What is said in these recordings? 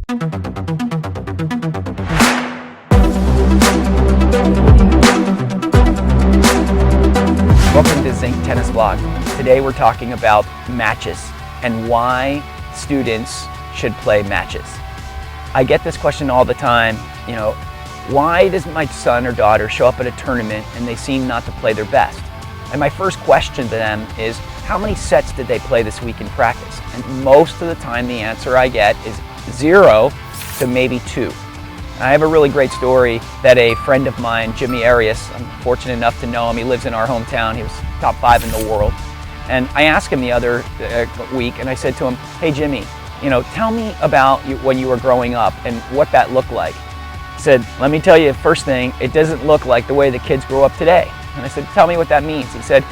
Welcome to Zinc Tennis Blog. Today we're talking about matches and why students should play matches. I get this question all the time, why does my son or daughter show up at a tournament and they seem not to play their best? And my first question to them is, how many sets did they play this week in practice? And most of the time the answer I get is 0 to maybe 2. I have a really great story that a friend of mine, Jimmy Arias, I'm fortunate enough to know him, he lives in our hometown, he was top 5 in the world. And I asked him the other week and I said to him, hey Jimmy, tell me about when you were growing up and what that looked like. He said, let me tell you, first thing, it doesn't look like the way the kids grow up today. And I said, tell me what that means. He said,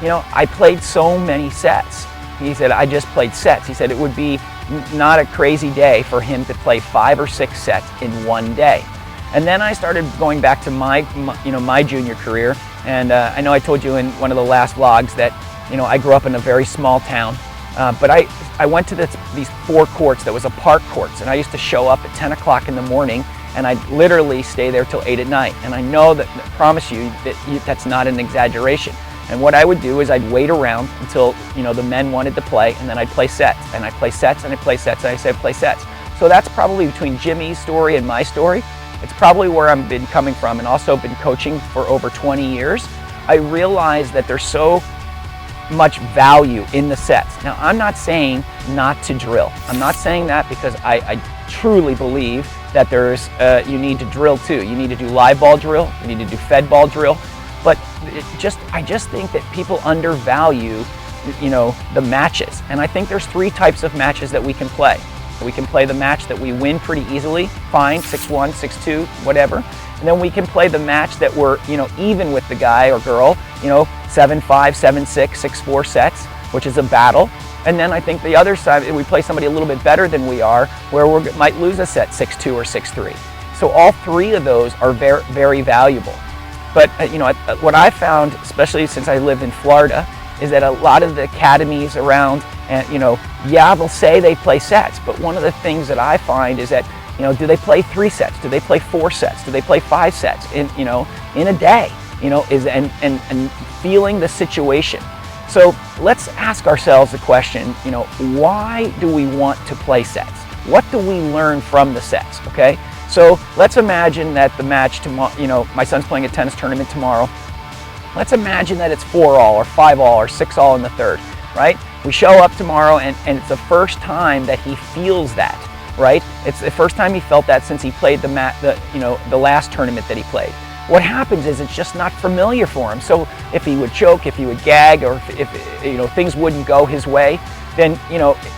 I played so many sets. He said, I just played sets. He said it would be not a crazy day for him to play 5 or 6 sets in one day. And then I started going back to my junior career, and I know I told you in one of the last vlogs that I grew up in a very small town, but I went to these 4 courts that was a park courts, and I used to show up at 10 o'clock in the morning, and I'd literally stay there till 8 at night. And I know that, I promise you, that's not an exaggeration. And what I would do is I'd wait around until the men wanted to play, and then I'd play sets, and I'd play sets, and I'd play sets, and I said play sets. So that's probably between Jimmy's story and my story. It's probably where I've been coming from, and also been coaching for over 20 years. I realized that there's so much value in the sets. Now, I'm not saying not to drill. I'm not saying that because I truly believe that you need to drill too. You need to do live ball drill, you need to do fed ball drill. But I just think that people undervalue, the matches. And I think there's 3 types of matches that we can play. We can play the match that we win pretty easily, fine, 6-1, 6-2, whatever. And then we can play the match that we're, even with the guy or girl, 7-5, 7-6, 6-4 sets, which is a battle. And then I think the other side, we play somebody a little bit better than we are, where we might lose a set 6-2 or 6-3. So all 3 of those are very, very valuable. But what I found, especially since I lived in Florida, is that a lot of the academies around, and they'll say they play sets, but one of the things that I find is that, do they play 3 sets? Do they play 4 sets? Do they play 5 sets in a day? And feeling the situation. So let's ask ourselves the question, why do we want to play sets? What do we learn from the sets? Okay. So let's imagine that the match tomorrow, my son's playing a tennis tournament tomorrow. Let's imagine that it's 4-all or 5-all or 6-all in the third, right? We show up tomorrow and it's the first time that he feels that, right? It's the first time he felt that since he played the last tournament that he played. What happens is it's just not familiar for him. So if he would choke, if he would gag, or if things wouldn't go his way, then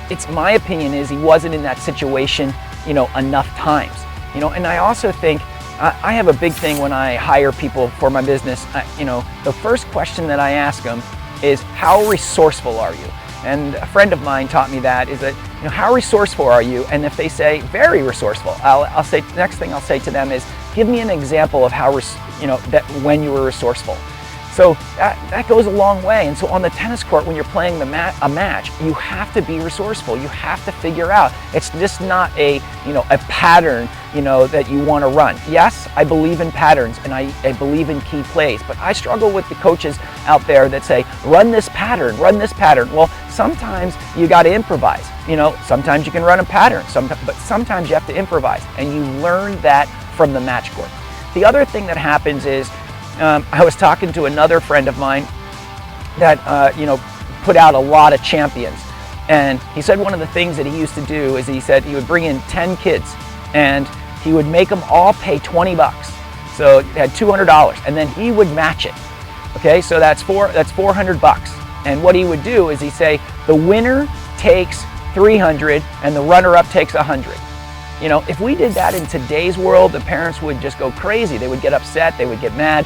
it's my opinion is he wasn't in that situation enough times. And I also think I have a big thing when I hire people for my business. The first question that I ask them is, how resourceful are you? And a friend of mine taught me that, is that, how resourceful are you? And if they say very resourceful, I'll say, the next thing I'll say to them is, give me an example of how, that when you were resourceful. So that goes a long way. And so on the tennis court, when you're playing a match, you have to be resourceful. You have to figure out. It's just not a pattern, that you want to run. Yes, I believe in patterns and I believe in key plays, but I struggle with the coaches out there that say, run this pattern, run this pattern. Well, sometimes you got to improvise. Sometimes you can run a pattern, but sometimes you have to improvise, and you learn that from the match court. The other thing that happens is, I was talking to another friend of mine that put out a lot of champions, and he said one of the things that he used to do is he said he would bring in 10 kids and he would make them all pay 20 bucks. So he had $200, and then he would match it. Okay, so that's 400 bucks. And what he would do is he'd say the winner takes 300 and the runner-up takes 100. If we did that in today's world, the parents would just go crazy. They would get upset, they would get mad.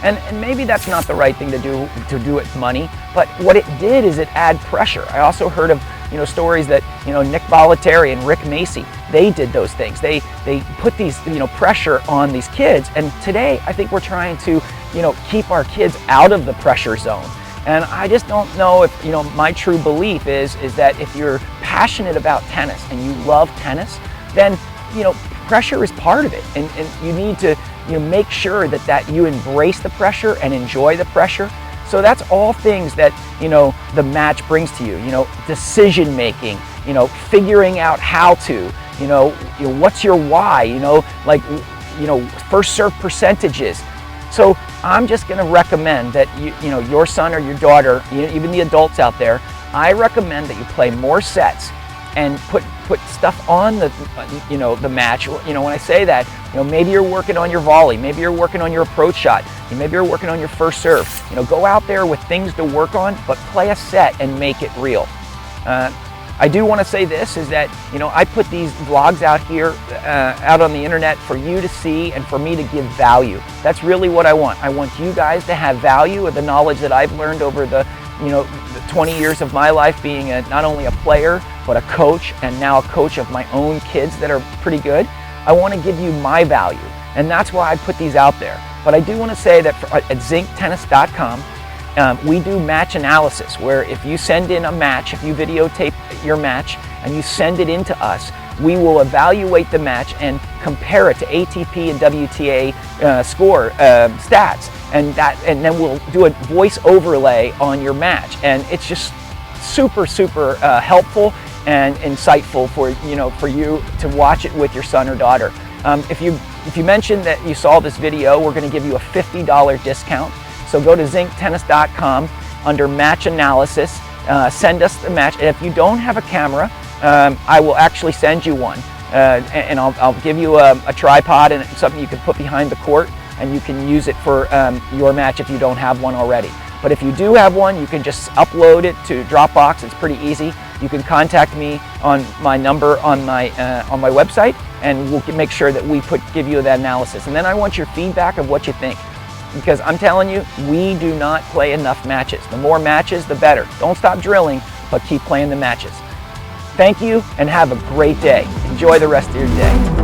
And maybe that's not the right thing to do with money, but what it did is it added pressure. I also heard of stories that Nick Bollettieri and Rick Macy, they did those things. They put these pressure on these kids, and today I think we're trying to keep our kids out of the pressure zone. And I just don't know if my true belief is that if you're passionate about tennis and you love tennis, then pressure is part of it, and you need to make sure that you embrace the pressure and enjoy the pressure. So that's all things that the match brings to you. Decision making, figuring out how to, what's your why, first serve percentages. So I'm just going to recommend that your son or your daughter, even the adults out there, I recommend that you play more sets and put stuff on the match. When I say that, maybe you're working on your volley, maybe you're working on your approach shot, maybe you're working on your first serve. Go out there with things to work on, but play a set and make it real. I do want to say this, is that I put these vlogs out here out on the internet for you to see and for me to give value. That's really what I want. I want you guys to have value of the knowledge that I've learned over the 20 years of my life being not only a player, but a coach, and now a coach of my own kids that are pretty good. I want to give you my value, and that's why I put these out there. But I do want to say that at zinctennis.com, we do match analysis, where if you send in a match, if you videotape your match and you send it in to us, we will evaluate the match and compare it to ATP and WTA score stats, and then we'll do a voice overlay on your match, and it's just super helpful and insightful for you to watch it with your son or daughter. If you mention that you saw this video, we're going to give you a $50 discount. So go to zinctennis.com under match analysis, send us the match, and if you don't have a camera, I will actually send you one, and I'll give you a tripod and something you can put behind the court, and you can use it for your match if you don't have one already. But if you do have one, you can just upload it to Dropbox. It's pretty easy. You can contact me on my number on my website, and we'll make sure that we give you that analysis. And then I want your feedback of what you think, because I'm telling you, we do not play enough matches. The more matches, the better. Don't stop drilling, but keep playing the matches. Thank you, and have a great day. Enjoy the rest of your day.